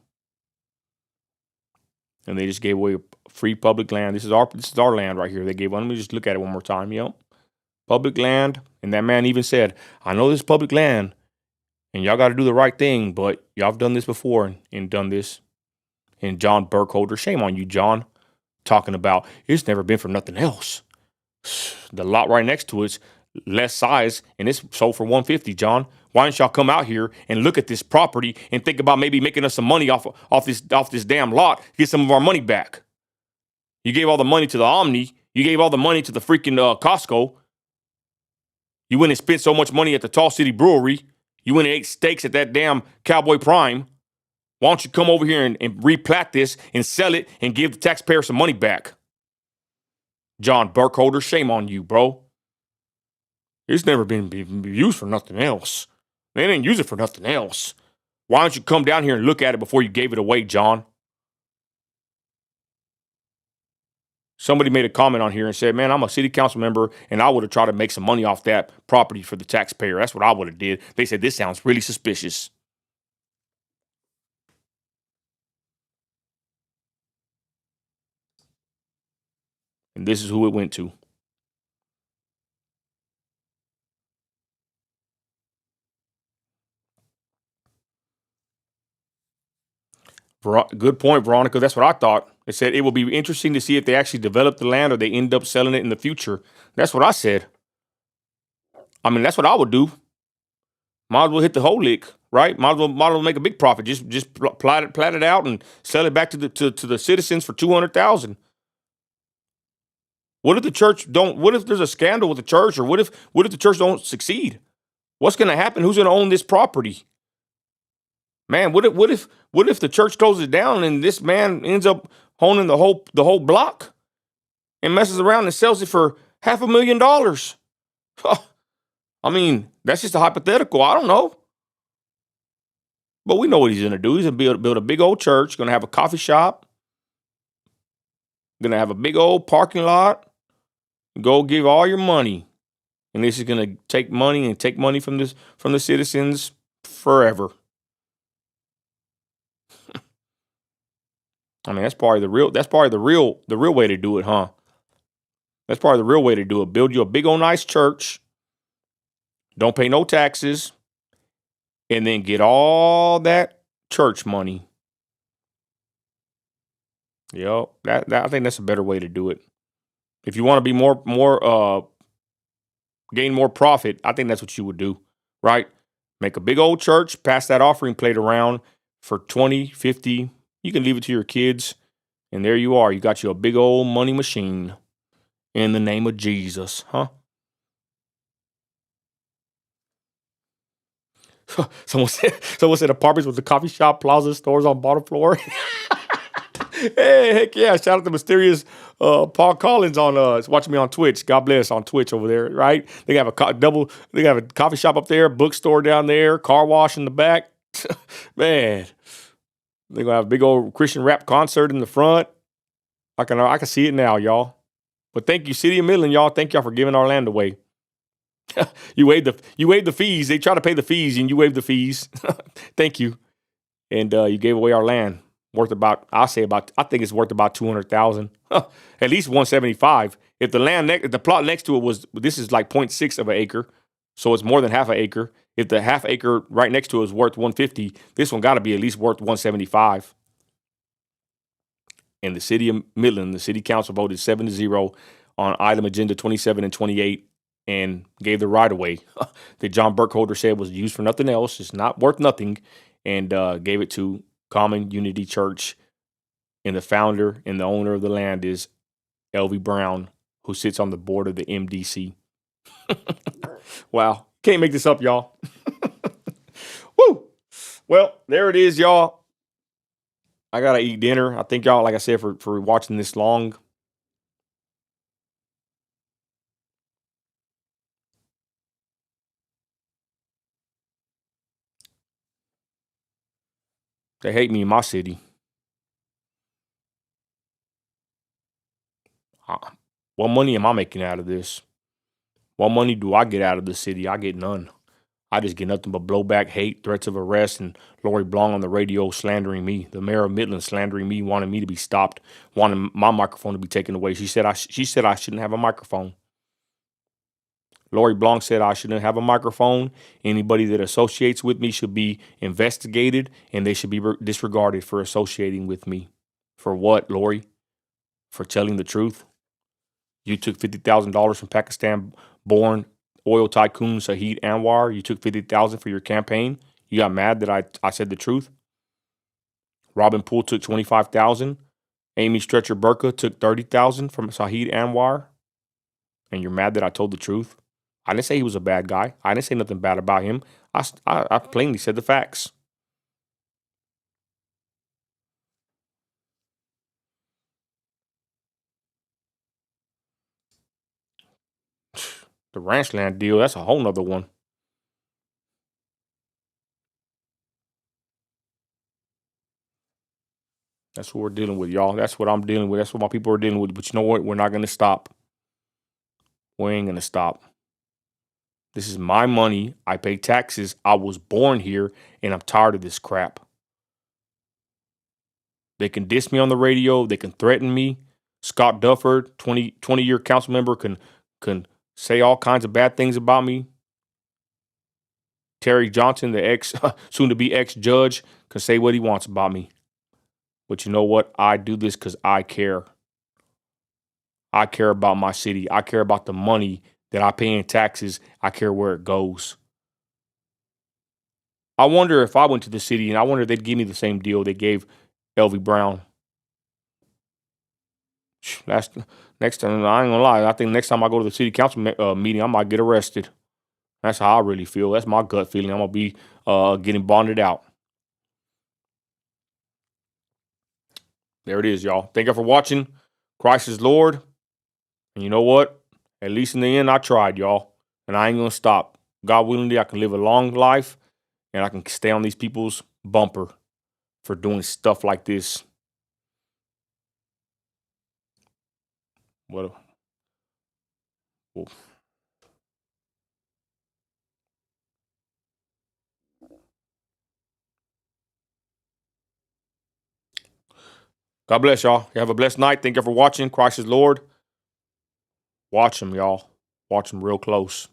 And they just gave away free public land. This is our land right here. They gave. Let me just look at it one more time. Public land. And that man even said, I know this is public land, and y'all got to do the right thing, but y'all have done this before and done this. And John Burkholder, shame on you, John, talking about it's never been for nothing else. The lot right next to it's less size, and it's sold for $150, John. Why don't y'all come out here and look at this property and think about maybe making us some money off this damn lot, get some of our money back? You gave all the money to the Omni, You gave all the money to the freaking Costco. You went and spent so much money at the Tall City Brewery. You went and ate steaks at that damn Cowboy Prime. Why don't you come over here and replat this and sell it and give the taxpayer some money back? John Burkholder, shame on you, bro. It's never been used for nothing else. They didn't use it for nothing else. Why don't you come down here and look at it before you gave it away, John? Somebody made a comment on here and said, man, I'm a city council member, and I would have tried to make some money off that property for the taxpayer. That's what I would have did. They said, this sounds really suspicious. And this is who it went to. Good point, Veronica. That's what I thought. It said it will be interesting to see if they actually develop the land or they end up selling it in the future. That's what I said. I mean, that's what I would do. Might as well hit the whole lick, right? Might as well make a big profit. Just plat it out and sell it back to the citizens for $200,000. What if the church don't? What if there's a scandal with the church, or what if the church don't succeed? What's going to happen? Who's going to own this property? Man, what if the church closes down and this man ends up owning the whole block and messes around and sells it for $500,000? I mean, that's just a hypothetical. I don't know. But we know what he's going to do. He's going to build a big old church, going to have a coffee shop, going to have a big old parking lot. Go give all your money. And this is going to take money from the citizens forever. I mean, that's probably the real way to do it, huh? That's probably the real way to do it. Build you a big old nice church. Don't pay no taxes. And then get all that church money. Yep. I think that's a better way to do it. If you want to be gain more profit, I think that's what you would do, right? Make a big old church, pass that offering plate around for 20, 50. You can leave it to your kids, and there you are. You got you a big old money machine in the name of Jesus, huh? Someone said apartments with the coffee shop, plaza, stores on bottom floor. Hey, heck yeah. Shout out to mysterious Paul Collins is watching me on Twitch. God bless, on Twitch over there, right? They have a coffee shop up there, bookstore down there, car wash in the back. Man, they're gonna have a big old Christian rap concert in the front. I can see it now, y'all. But thank you, City of Midland, y'all. Thank y'all for giving our land away. You waived the fees. They try to pay the fees, and you waived the fees. Thank you. And you gave away our land. I think it's worth about $200,000, at least $175. If the plot next to it this is like 0.6 of an acre, so it's more than half an acre. If the half acre right next to it is worth $150, this one got to be at least worth $175. And the city of Midland, the city council voted 7-0 on item agenda 27 and 28 and gave the right of way that John Burkholder said was used for nothing else. It's not worth nothing, and gave it to Common Unity Church, and the founder and the owner of the land is L.V. Brown, who sits on the board of the MDC. Wow. Can't make this up, y'all. Woo! Well, there it is, y'all. I got to eat dinner. I thank y'all, like I said, for watching this long. They hate me in my city. What money am I making out of this? What money do I get out of the city? I get none. I just get nothing but blowback, hate, threats of arrest, and Lori Blong on the radio slandering me. The mayor of Midland slandering me, wanting me to be stopped, wanting my microphone to be taken away. She said I shouldn't have a microphone. Lori Blong said I shouldn't have a microphone. Anybody that associates with me should be investigated, and they should be disregarded for associating with me. For what, Lori? For telling the truth? You took $50,000 from Pakistan-born oil tycoon Saeed Anwar. You took $50,000 for your campaign. You got mad that I said the truth. Robin Poole took $25,000 Amy Stretcher Burka took $30,000 from Saheed Anwar, and you're mad that I told the truth? I didn't say he was a bad guy. I didn't say nothing bad about him. I plainly said the facts. The ranch land deal, that's a whole nother one. That's what we're dealing with, y'all. That's what I'm dealing with. That's what my people are dealing with. But you know what? We're not going to stop. We ain't going to stop. This is my money. I pay taxes. I was born here, and I'm tired of this crap. They can diss me on the radio. They can threaten me. Scott Dufford, 20-year council member, can say all kinds of bad things about me. Terry Johnson, the soon-to-be ex-judge, can say what he wants about me. But you know what? I do this because I care. I care about my city. I care about the money that I pay in taxes. I care where it goes. I wonder if I went to the city, and I wonder if they'd give me the same deal they gave Elvie Brown. That's next time. I ain't gonna lie. I think next time I go to the city council meeting, I might get arrested. That's how I really feel. That's my gut feeling. I'm gonna be getting bonded out. There it is, y'all. Thank you for watching. Christ is Lord. And you know what? At least in the end, I tried, y'all. And I ain't gonna stop. God willingly, I can live a long life, and I can stay on these people's bumper for doing stuff like this. Well, God bless y'all. You have a blessed night. Thank you for watching. Christ is Lord. Watch him, y'all. Watch him real close.